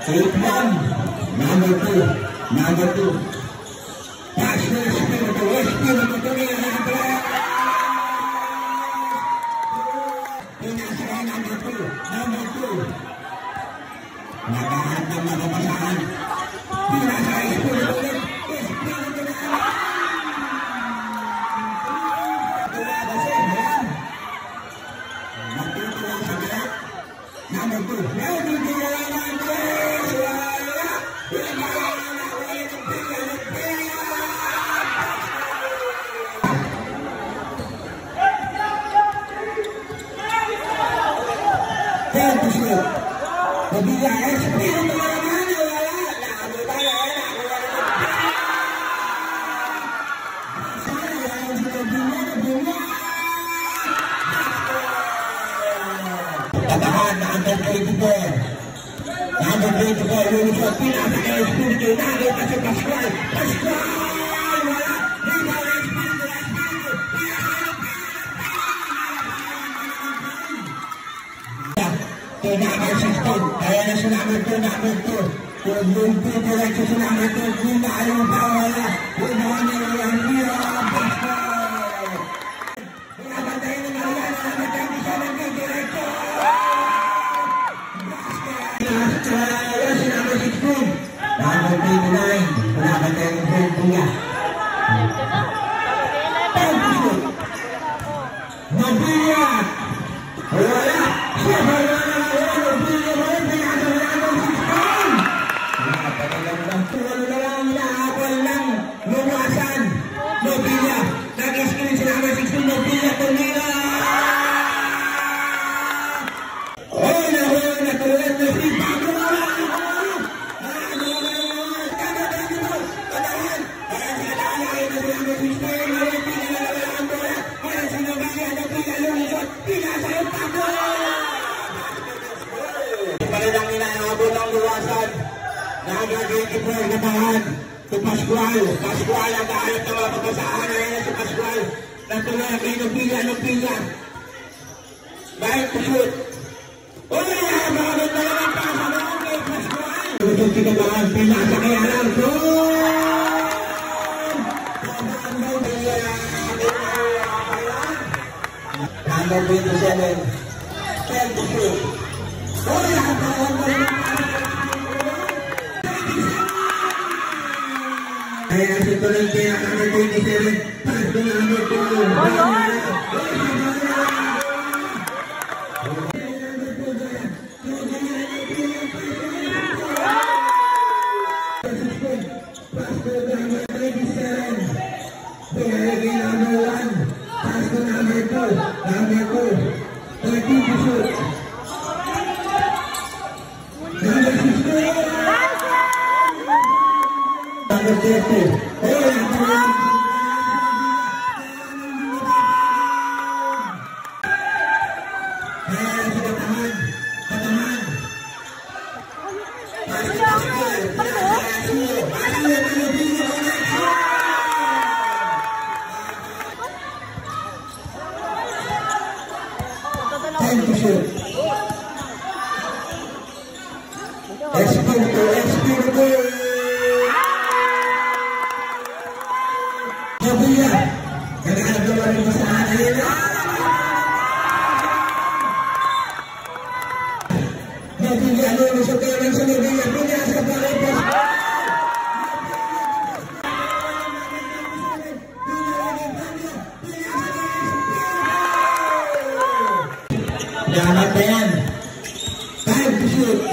8-1. Number 2. Number 2. Pass to Espiritu. Espiritu tuloy ang nakatrack. Pinasa number 2. Number 2. Nagahanap ng makapasahan. Pinasa Espiritu ulit. Espiritu na. Nagtutulang sa gaya. Number 2. Nabila Espiritu na naman. Tabahan na under 24. Number 24, lulusot. Pinasa kay Espiritu. Nakita si Pascual. Pascual! Wala! Rebound Espiritu. Espiritu! Number 16. Kaya na si number 2. Number 2. Kung yung diretso si number 2. Kung ayaw pa wala. Kung ano yung hero. Pascual! Pinapantay ni Mariana. Nagkami siya ng diretso. Kaya si number 16. Number 29. Pinapantay ni Buya. Nabila! Wala! Siya ba wala? Nobila, nag-screen si number 16, Nobila, tumira! Oh, natuloy na si Paco! Palang inaabot ang luwasan. Nag-24 na tahan. Si Pascual. Pascual ang kahanap na mga pagkasahan. Ayan na si Pascual. Natuloy kay Nobila. Nobila. Baik to shoot. Uy! Makagod na naman pa sa mga kay Pascual. Lusog si Kabahan. Pinasa kay Alardo. Number 27. 10 to shoot. Uy! Kaya si tuloy kaya number 27. Pass to number 2. Espiritu. Nobila. Naghanap naman ng masahan. Ayun na. Nobila. Lulusot kayo lang sa Nobila. Pinasa pa rin po. Dapat na yan. 5 to shoot.